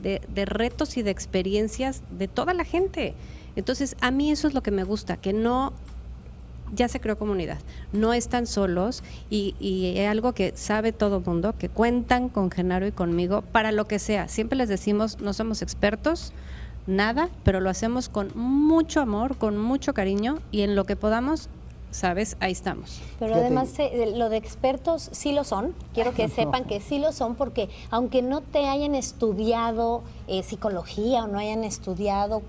retos y de experiencias de toda la gente. Entonces, a mí eso es lo que me gusta, que no, ya se creó comunidad, no están solos y es algo que sabe todo el mundo, que cuentan con Genaro y conmigo para lo que sea. Siempre les decimos, no somos expertos, nada, pero lo hacemos con mucho amor, con mucho cariño y en lo que podamos, ¿sabes? Ahí estamos. Pero además lo de expertos sí lo son, quiero que sepan que sí lo son porque aunque no te hayan estudiado psicología o no hayan estudiado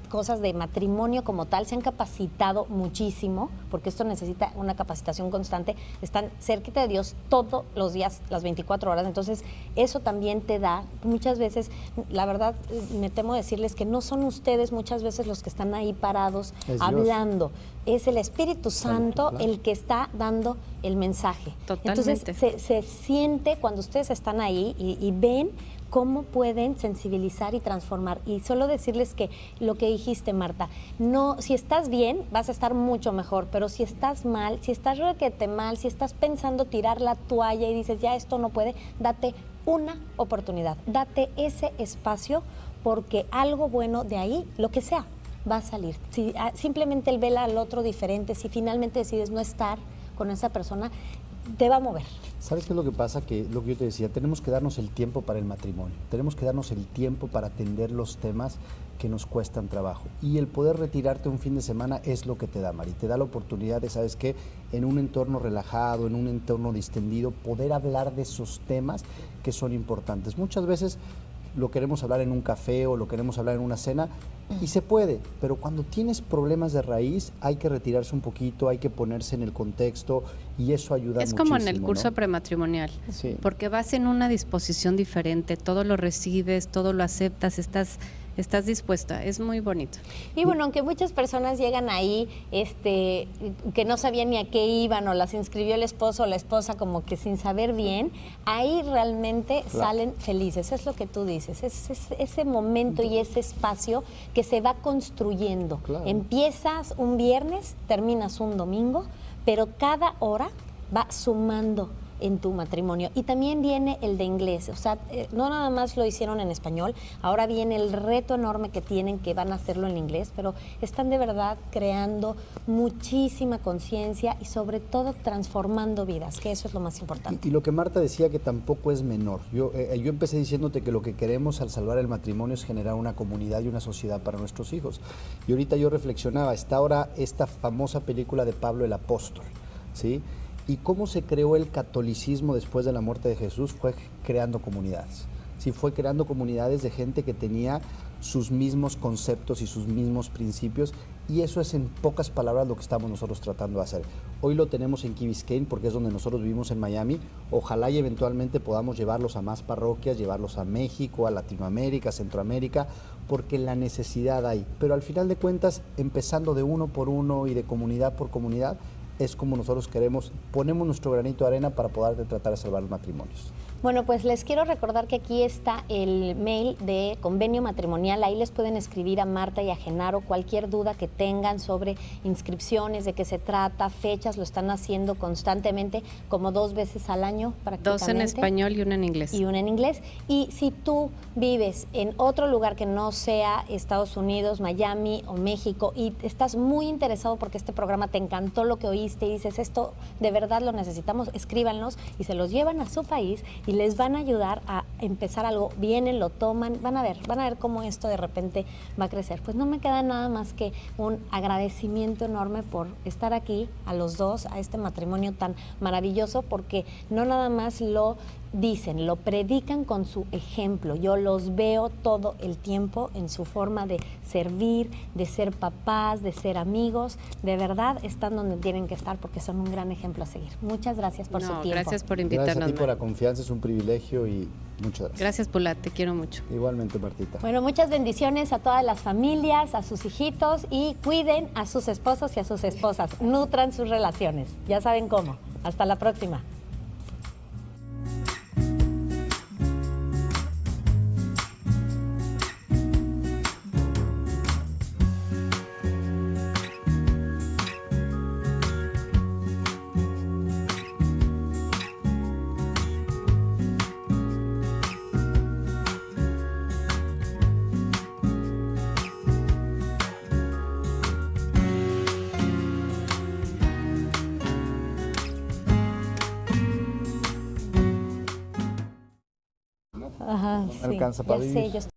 cosas de matrimonio como tal, se han capacitado muchísimo, porque esto necesita una capacitación constante, están cerquita de Dios todos los días, las 24 horas, entonces eso también te da, muchas veces, la verdad me temo decirles que no son ustedes muchas veces los que están ahí parados hablando, es el Espíritu Santo el que está dando el mensaje. Totalmente. Entonces se siente cuando ustedes están ahí y ven cómo pueden sensibilizar y transformar. Y solo decirles que lo que dijiste, Marta, no, si estás bien, vas a estar mucho mejor, pero si estás mal, si estás requete mal, si estás pensando tirar la toalla y dices, ya esto no puede, date una oportunidad, date ese espacio, porque algo bueno de ahí, lo que sea, va a salir. Si simplemente el ver al otro diferente, si finalmente decides no estar con esa persona, te va a mover. ¿Sabes qué es lo que pasa? Que lo que yo te decía, tenemos que darnos el tiempo para el matrimonio, tenemos que darnos el tiempo para atender los temas que nos cuestan trabajo. Y el poder retirarte un fin de semana es lo que te da, Mari. Te da la oportunidad de, ¿sabes qué? En un entorno relajado, en un entorno distendido, poder hablar de esos temas que son importantes. Muchas veces lo queremos hablar en un café o lo queremos hablar en una cena y se puede, pero cuando tienes problemas de raíz hay que retirarse un poquito, hay que ponerse en el contexto y eso ayuda muchísimo. Es como en el curso prematrimonial, sí, porque vas en una disposición diferente, todo lo recibes, todo lo aceptas, estás dispuesta, es muy bonito. Y bueno, aunque muchas personas llegan ahí que no sabían ni a qué iban o las inscribió el esposo o la esposa como que sin saber bien, ahí realmente salen felices, es lo que tú dices, es ese momento y ese espacio que se va construyendo. Claro. Empiezas un viernes, terminas un domingo, pero cada hora va sumando en tu matrimonio. Y también viene el de inglés, o sea, no nada más lo hicieron en español, ahora viene el reto enorme que tienen, que van a hacerlo en inglés, pero están de verdad creando muchísima conciencia y sobre todo transformando vidas, que eso es lo más importante. Y lo que Marta decía, que tampoco es menor. Yo empecé diciéndote que lo que queremos al salvar el matrimonio es generar una comunidad y una sociedad para nuestros hijos. Y ahorita yo reflexionaba, está ahora esta famosa película de Pablo el Apóstol, ¿sí? Y cómo se creó el catolicismo después de la muerte de Jesús fue creando comunidades. Sí, fue creando comunidades de gente que tenía sus mismos conceptos y sus mismos principios, y eso es en pocas palabras lo que estamos nosotros tratando de hacer. Hoy lo tenemos en Key Biscayne porque es donde nosotros vivimos en Miami. Ojalá y eventualmente podamos llevarlos a más parroquias, llevarlos a México, a Latinoamérica, a Centroamérica, porque la necesidad hay. Pero al final de cuentas, empezando de uno por uno y de comunidad por comunidad, es como nosotros queremos, ponemos nuestro granito de arena para poder tratar de salvar los matrimonios. Bueno, pues les quiero recordar que aquí está el mail de Convenio Matrimonial. Ahí les pueden escribir a Marta y a Genaro cualquier duda que tengan sobre inscripciones, de qué se trata, fechas. Lo están haciendo constantemente, como 2 veces al año prácticamente. 2 en español y 1 en inglés. Y 1 en inglés. Y si tú vives en otro lugar que no sea Estados Unidos, Miami o México, y estás muy interesado porque este programa te encantó lo que oíste y dices, esto de verdad lo necesitamos, escríbanos y se los llevan a su país y les van a ayudar a empezar algo. Vienen, lo toman, van a ver cómo esto de repente va a crecer. Pues no me queda nada más que un agradecimiento enorme por estar aquí, a los dos, a este matrimonio tan maravilloso, porque no nada más lo dicen, lo predican con su ejemplo. Yo los veo todo el tiempo en su forma de servir, de ser papás, de ser amigos. De verdad están donde tienen que estar porque son un gran ejemplo a seguir. Muchas gracias por su tiempo. Gracias por invitarnos. Gracias a ti por la confianza, es un privilegio y muchas gracias. Gracias, Pola, te quiero mucho. Igualmente, Martita. Bueno, muchas bendiciones a todas las familias, a sus hijitos, y cuiden a sus esposos y a sus esposas. Nutran sus relaciones. Ya saben cómo. Hasta la próxima. Ajá, No me alcanza para ya vivir. sé, yo